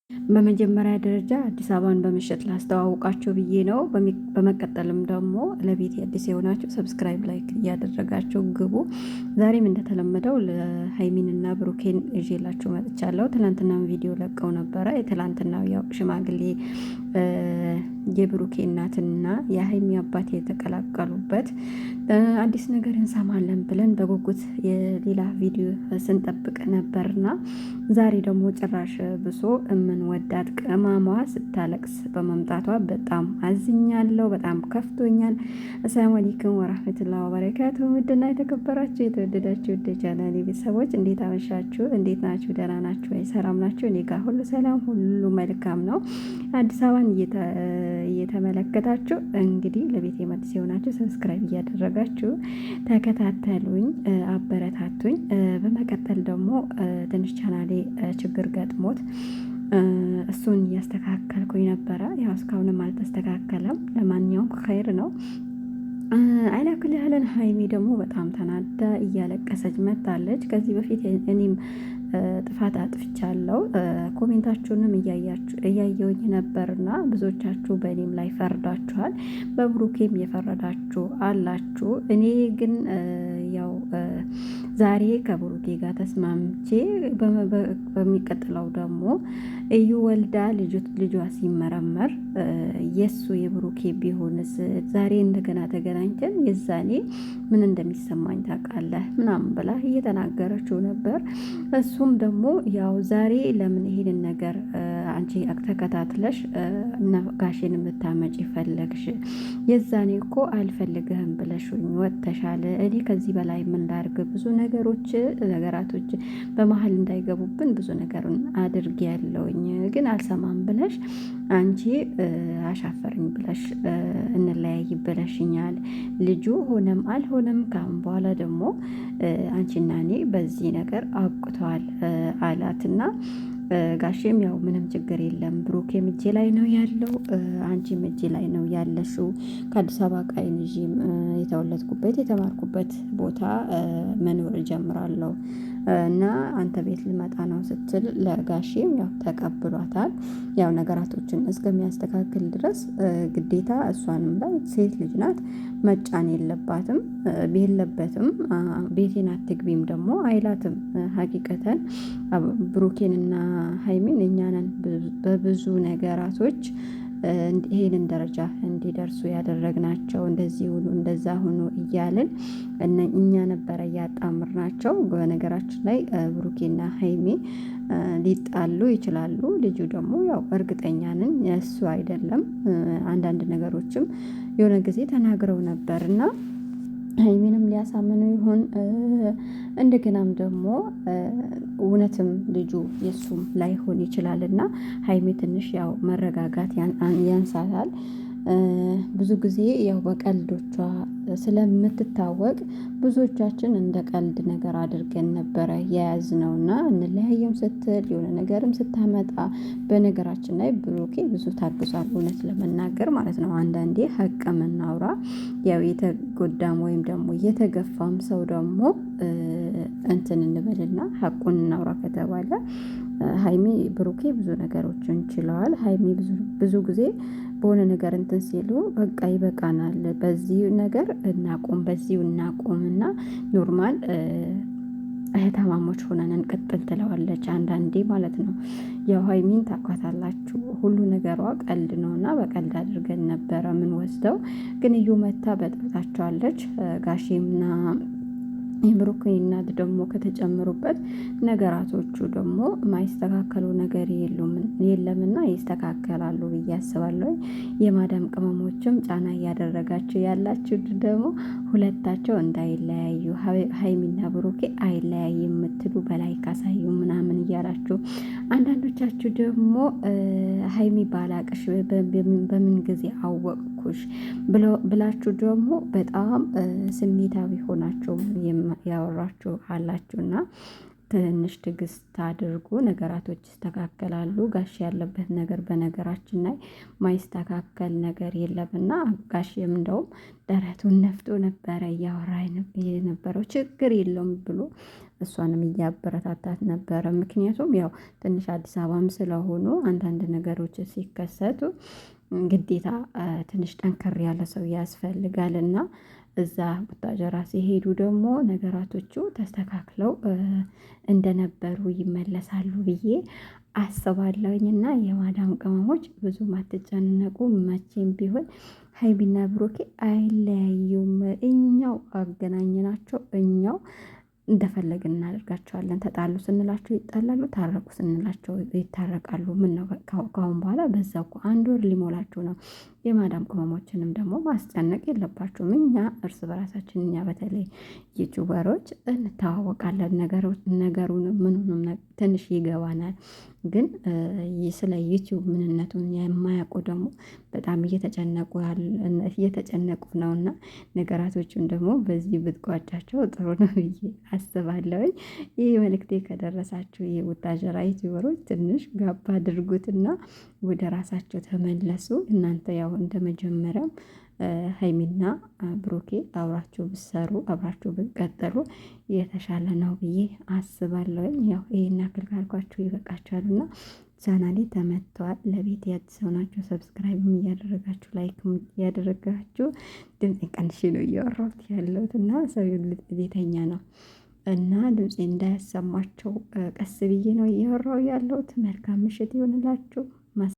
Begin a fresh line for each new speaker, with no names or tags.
በመጀመሪያ ደረጃ አዲስ አበባን በምሽት ላስተዋውቃችሁ ብዬ ነው። በመቀጠልም ደግሞ ለቤት አዲስ የሆናችሁ ሰብስክራይብ፣ ላይክ እያደረጋችሁ ግቡ። ዛሬም እንደተለመደው ለሀይሚንና ብሩኬን ይዤላችሁ መጥቻለሁ። ትናንትናም ቪዲዮ ለቀው ነበረ። የትላንትናው ያው ሽማግሌ የብሩኬ እናትና የሀይሚ አባት የተቀላቀሉበት አዲስ ነገር እንሰማለን ብለን በጉጉት የሌላ ቪዲዮ ስንጠብቅ ነበርና ዛሬ ደግሞ ጭራሽ ብሶ ወዳት ቅማሟ ስታለቅስ በመምጣቷ በጣም አዝኛለሁ። በጣም ከፍቶኛል። አሰላሙ አለይኩም ወራህመቱላሂ ወበረካቱ። ውድና የተከበራችሁ የተወደዳችሁ ውድ ቻናሌ ቤተሰቦች እንዴት አመሻችሁ? እንዴት ናችሁ? ደህና ናችሁ ወይ? ሰላም ናችሁ? እኔ ጋር ሁሉ ሰላም፣ ሁሉ መልካም ነው። አዲስ አበባን እየተመለከታችሁ እንግዲህ ለቤት የመጥስ የሆናችሁ ሰብስክራይብ እያደረጋችሁ ተከታተሉኝ፣ አበረታቱኝ። በመቀጠል ደግሞ ትንሽ ቻናሌ ችግር ገጥሞት እሱን እያስተካከልኩኝ ነበረ። ያው እስካሁንም አልተስተካከለም። ለማንኛውም ኸይር ነው። አይላክል ያህልን ሀይሚ ደግሞ በጣም ተናዳ እያለቀሰች መታለች። ከዚህ በፊት እኔም ጥፋት አጥፍቻለሁ። ኮሜንታችሁንም እያየውኝ ነበርና ብዙዎቻችሁ በእኔም ላይ ፈርዳችኋል፣ በብሩኬም የፈረዳችሁ አላችሁ። እኔ ግን ያው ዛሬ ከብሩኬ ጋር ተስማምቼ በሚቀጥለው ደግሞ እዩ ወልዳ ልጇ ሲመረመር የሱ የብሩኬ ቢሆንስ ዛሬ እንደገና ተገናኝተን የዛኔ ምን እንደሚሰማኝ ታውቃለህ ምናምን ብላ እየተናገረችው ነበር። እሱም ደግሞ ያው ዛሬ ለምን ይሄንን ነገር አንቺ ተከታትለሽ ጋሼን የምታመጪ ፈለግሽ? የዛኔ እኮ አልፈልግህም ብለሽኝ ወጥተሻል። እኔ ከዚህ በላይ ምን ላድርግ? ብዙ ነገራቶች በመሀል እንዳይገቡብን ብዙ ነገሩን አድርጌ ያለውኝ ግን አልሰማም ብለሽ አንቺ አሻፈርኝ ብለሽ እንለያይ ብለሽኛል። ልጁ ሆነም አልሆነም ካሁን በኋላ ደግሞ አንቺና እኔ በዚህ ነገር አብቅተዋል አላትና ጋሼም ያው ምንም ችግር የለም፣ ብሩኬም እጄ ላይ ነው ያለው፣ አንቺም እጄ ላይ ነው ያለሽው። ከአዲስ አበባ ቃይን ይዤም የተወለድኩበት የተማርኩበት ቦታ መኖር እጀምራለሁ እና አንተ ቤት ልመጣ ነው ስትል ለጋሼም ያው ተቀብሏታል። ያው ነገራቶችን እስከሚያስተካክል ድረስ ግዴታ እሷንም ላይ ሴት ልጅ ናት መጫን የለበትም። ቤቴን አትግቢም ደግሞ አይላትም። ሀቂቀተን ብሩኬንና ሀይሚን እኛንን በብዙ ነገራቶች ይሄንን ደረጃ እንዲደርሱ ያደረግናቸው። እንደዚህ ሁሉ እንደዛ ሁኑ እያልን እኛ ነበረ እያጣምርናቸው። በነገራችን ላይ ብሩኬና ሀይሚ ሊጣሉ ይችላሉ። ልጁ ደግሞ ያው እርግጠኛ ነን እሱ አይደለም። አንዳንድ ነገሮችም የሆነ ጊዜ ተናግረው ነበርና ሀይሚንም ሊያሳምነው ይሆን? እንደገናም ደግሞ እውነትም ልጁ የሱም ላይሆን ይችላልና ሀይሚ ትንሽ ያው መረጋጋት ያንሳታል። ብዙ ጊዜ ያው በቀልዶቿ ስለምትታወቅ ብዙዎቻችን እንደ ቀልድ ነገር አድርገን ነበረ የያዝነውና እንለያየም ስትል የሆነ ነገርም ስታመጣ፣ በነገራችን ላይ ብሩኬ ብዙ ታግሷል፣ እውነት ለመናገር ማለት ነው። አንዳንዴ ሀቅ እናውራ። ያው የተጎዳም ወይም ደግሞ የተገፋም ሰው ደግሞ እንትን እንበልና ሀቁን እናውራ ከተባለ ሀይሚ ብሩኬ ብዙ ነገሮችን ችለዋል። ሀይሚ ብዙ ጊዜ በሆነ ነገር እንትን ሲሉ በቃ ይበቃናል፣ በዚህ ነገር እናቆም፣ በዚሁ እናቆምና ኖርማል እህታማሞች ሆነን እንቀጥል ትለዋለች አንዳንዴ ማለት ነው። ያው ሀይሚን ታውቃታላችሁ፣ ሁሉ ነገሯ ቀልድ ነውና በቀልድ አድርገን ነበረ ምን ወስደው፣ ግን እዩ መታ በጥብጣቸዋለች። ጋሼምና የብሩኬ እናት ደግሞ ከተጨመሩበት ነገራቶቹ ደግሞ ማይስተካከሉ ነገር የለምና ይስተካከላሉ ብዬ አስባለሁ። የማዳም ቅመሞችም ጫና እያደረጋችሁ ያላችሁ ደግሞ ሁለታቸው እንዳይለያዩ፣ ሀይሚና ብሩኬ አይለያይ የምትሉ በላይ ካሳዩ ምናምን እያላችሁ፣ አንዳንዶቻችሁ ደግሞ ሀይሚ ባላቅሽ በምን ጊዜ አወቅኩሽ ብላችሁ ደግሞ በጣም ስሜታዊ ሆናችሁ ያወራችሁ አላችሁና ትንሽ ትዕግስት አድርጉ፣ ነገራቶች ይስተካከላሉ። ጋሽ ያለበት ነገር በነገራችን ላይ ማይስተካከል ነገር የለምና ጋሽም እንደውም ደረቱን ነፍቶ ነበረ እያወራ የነበረው ችግር የለውም ብሎ እሷንም እያበረታታት ነበረ። ምክንያቱም ያው ትንሽ አዲስ አበባም ስለሆኑ አንዳንድ ነገሮች ሲከሰቱ ግዴታ ትንሽ ጠንከር ያለ ሰው ያስፈልጋል እና እዛ ቡታጀራ ሲሄዱ ደግሞ ነገራቶቹ ተስተካክለው እንደነበሩ ይመለሳሉ ብዬ አስባለሁኝ። እና የማዳም ቅመሞች ብዙም አትጨነቁ። መቼም ቢሆን ሀይሚና ብሩኬ አይለያዩም። እኛው አገናኝናቸው፣ እኛው እንደፈለግን እናደርጋቸዋለን። ተጣሉ ስንላቸው ይጣላሉ፣ ታረቁ ስንላቸው ይታረቃሉ። ምን ነው ከአሁን በኋላ በዛ እኮ 1 ወር ሊሞላቸው ነው። የማዳም ቅመሞችንም ደግሞ ማስጨነቅ የለባቸውም። እኛ እርስ በራሳችን እኛ በተለይ ዩቱበሮች እንተዋወቃለን። ነገሩን ምኑንም ትንሽ ይገባናል። ግን ስለ ዩቲዩብ ምንነቱን የማያውቁ ደግሞ በጣም እየተጨነቁ ነውና ነገራቶቹን ደግሞ በዚህ ብትቋጫቸው ጥሩ ነው ብዬ አስባለሁኝ። ይህ መልእክቴ ከደረሳችሁ የቡታጀራ ዩቲዩበሮች ትንሽ ጋባ አድርጉትና ወደ ራሳቸው ተመለሱ። እናንተ ያው እንደ መጀመሪያም ሀይሚና ብሩኬ አብራችሁ ብትሰሩ አብራችሁ ብትቀጥሉ የተሻለ ነው ብዬ አስባለሁኝ። ያው ይሄን ያክል ካልኳችሁ ይበቃችኋልና ቻናሌ ተመቷል። ለቤት አዲስ ሆናችሁ ሰብስክራይብም እያደረጋችሁ ላይክም እያደረጋችሁ ድምፄን ቀንሼ ነው እያወራሁት ያለሁት እና ሰው ቤተኛ ነው እና ድምፄ እንዳያሰማቸው ቀስ ብዬ ነው እያወራሁ ያለሁት። መልካም ምሽት ይሆንላችሁ።